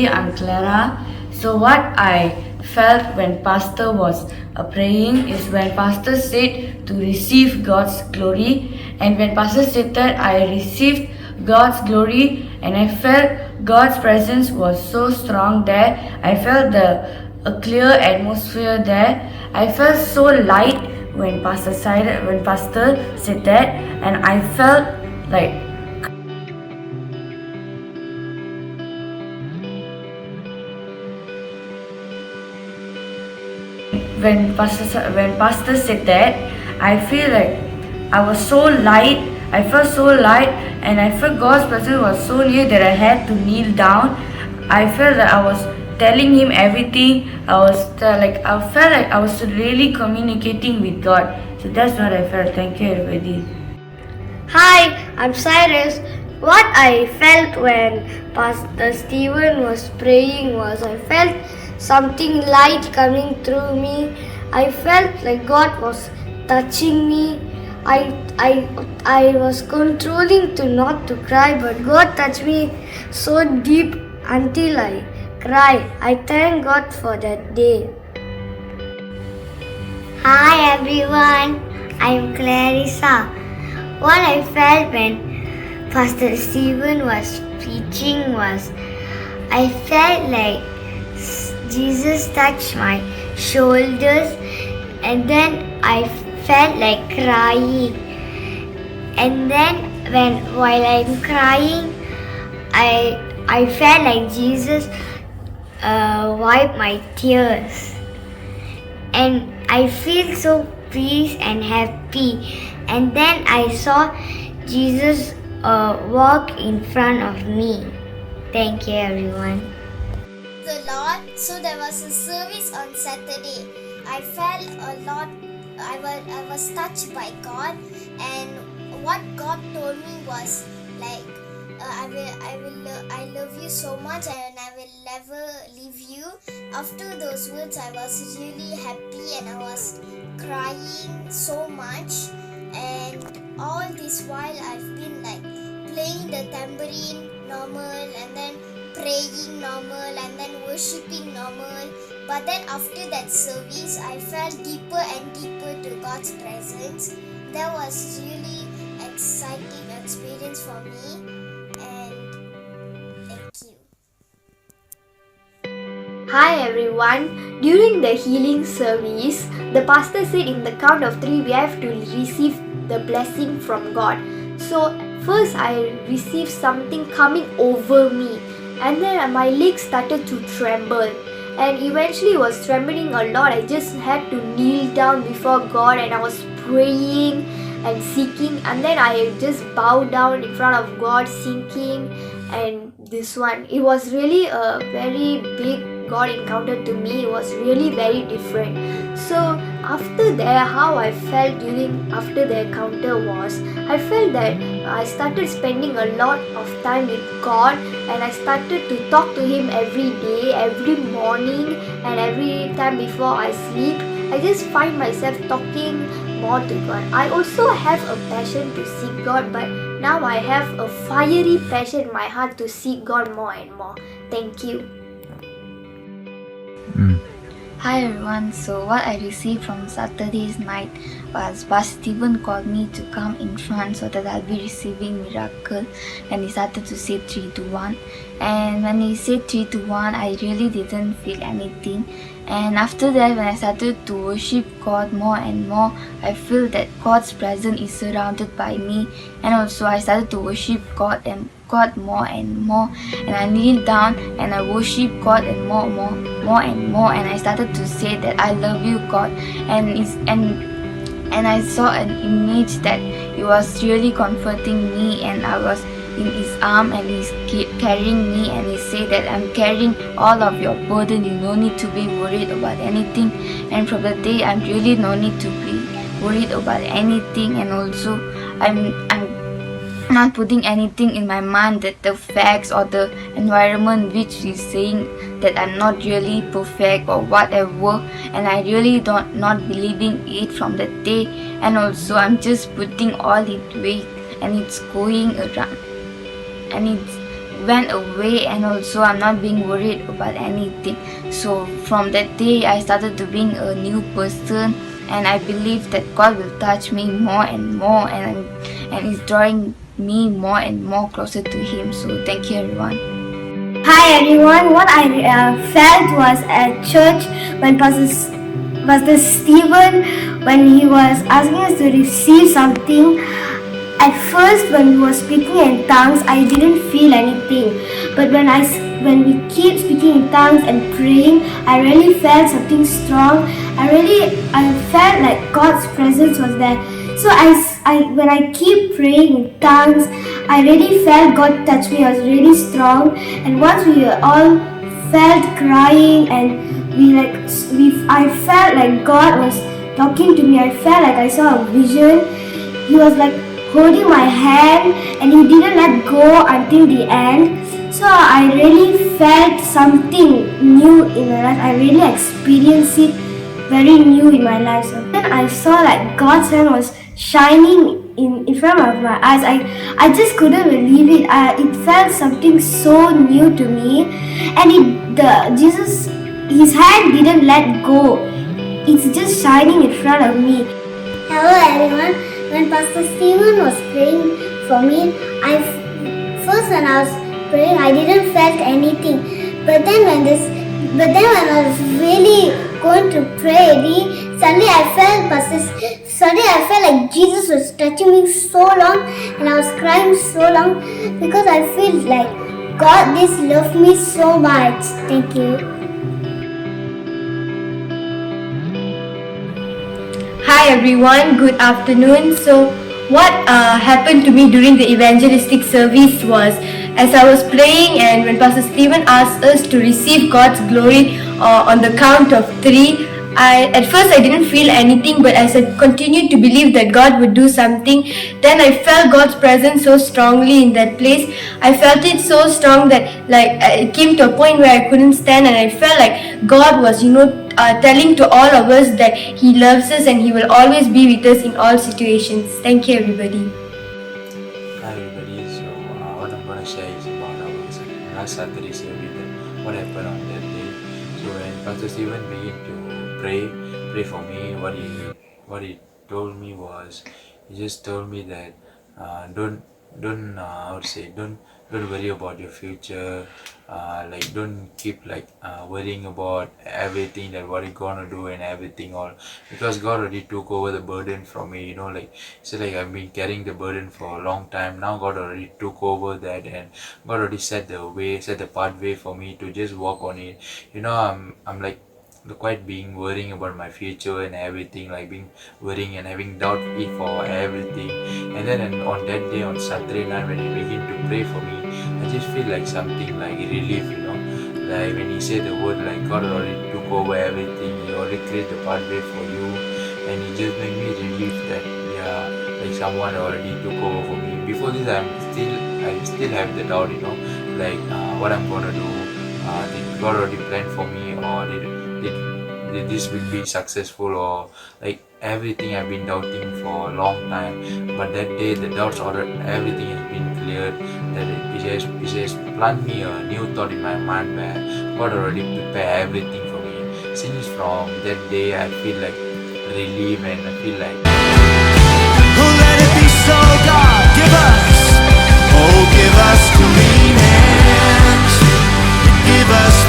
everybody, I'm Clara. So what I felt when Pastor was praying is when Pastor said to receive God's glory, and when Pastor said that, I received God's glory, and I felt God's presence was so strong there. I felt a clear atmosphere there. I felt so light when Pastor said that, and I felt like when Pastor said that, I feel like I was so light. I felt so light, and I felt God's presence was so near that I had to kneel down. I felt that I was telling Him everything. I felt like I was really communicating with God. So that's what I felt. Thank you, everybody. Hi, I'm Cyrus. What I felt when Pastor Stephen was praying was I felt something light coming through me. I felt like God was touching me. I was controlling to not to cry, but God touched me so deep until I cried. I thank God for that day. Hi everyone, I'm Clarissa. What I felt when Pastor Stephen was preaching was I felt like Jesus touched my shoulders, and then I felt like crying. And then while I'm crying, I felt like Jesus wiped my tears. And I feel so peace and happy. And then I saw Jesus walk in front of me. Thank you, everyone. The Lord. So there was a service on Saturday. I felt a lot. I was touched by God, and what God told me was like, I love you so much, and I will never leave you. After those words, I was really happy, and I was crying so much. And all this while, I've been like playing the tambourine normal, and then praying normal, and then worshipping normal. But then after that service, I felt deeper and deeper to God's presence. That was really exciting experience for me, and thank you. Hi everyone. During the healing service, the pastor said in the count of 3 we have to receive the blessing from God. So first I received something coming over me, and then my legs started to tremble, and eventually was trembling a lot. I just had to kneel down before God, and I was praying and seeking, and then I just bowed down in front of God singing. And this one, it was really a very big God encounter to me. It was really very different. So after that, how I felt after the encounter was, I felt that I started spending a lot of time with God, and I started to talk to Him every day, every morning, and every time before I sleep. I just find myself talking more to God. I also have a passion to seek God, but now I have a fiery passion in my heart to seek God more and more. Thank you. Hi everyone, so what I received from Saturday's night was Pastor Stephen called me to come in front so that I'll be receiving miracle, and he started to say 3 to 1, and when he said 3 to 1 I really didn't feel anything. And after that, when I started to worship God more and more, I feel that God's presence is surrounded by me, and also I started to worship God more and more, and I kneeled down and I worship God and more and more, and I started to say that I love you, God, and I saw an image that He was really comforting me, and I was in His arm, and He's carrying me, and He said that I'm carrying all of your burden. You no need to be worried about anything. And from the day, I'm really no need to be worried about anything, and also I'm not putting anything in my mind that the facts or the environment which is saying that I'm not really perfect or whatever, and I really not believing it from that day. And also I'm just putting all it weight, and it's going around, and went away, and also I'm not being worried about anything. So from that day I started to being a new person, and I believe that God will touch me more and more, and is drawing me more and more closer to Him. So thank you everyone. Hi everyone, what I felt was at church when Pastor Stephen, when he was asking us to receive something. At first, when we were speaking in tongues, I didn't feel anything. But when we keep speaking in tongues and praying, I really felt something strong. I felt like God's presence was there. So when I keep praying in tongues, I really felt God touch me. I was really strong. And once we all felt crying, and I felt like God was talking to me. I felt like I saw a vision. He was like holding my hand, and he didn't let go until the end. So I really felt something new in my life. I really experienced it very new in my life. So then I saw like God's hand was shining in front of my eyes. I just couldn't believe it. It felt something so new to me, and his hand didn't let go. It's just shining in front of me. Hello everyone. When Pastor Stephen was praying for me, when I was praying, I didn't felt anything. But then when I was really going to pray, suddenly I felt like Jesus was touching me so long, and I was crying so long because I feel like God just loved me so much. Thank you. Hi everyone, good afternoon. So what happened to me during the evangelistic service was, as I was praying and when Pastor Stephen asked us to receive God's glory on the count of 3, at first I didn't feel anything, but as I continued to believe that God would do something, then I felt God's presence so strongly in that place. I felt it so strong that it came to a point where I couldn't stand, and I felt like God was telling to all of us that He loves us and He will always be with us in all situations. Thank you everybody. Hi everybody, so what I'm going to share is about our last Saturday service and what happened on that day. So when Pastor Stephen began to pray for me, what he told me was, he just told me that don't worry about your future, don't keep worrying about everything, that what you're gonna do and everything all, because God already took over the burden from me. I've been carrying the burden for a long time. Now God already took over that, and God already set the pathway for me to just walk on it. I'm quite being worrying about my future and everything, being worrying and having doubt for everything. And then on that day, on Saturday night, when he began to pray for me, I just feel like something like relief, like when he said the word, like God already took over everything, He already created the pathway for you, and it just made me relief that someone already took over for me. Before this, I still have the doubt, what I'm gonna do. Did God already plan for me, or did this will be successful, or everything I've been doubting for a long time. But that day, the doubts everything has been cleared. That it has planted me a new thought in my mind where God already prepared everything for me. Since from that day, I feel like relief, and I feel like, oh, let it be so, God, give us clean hands, give us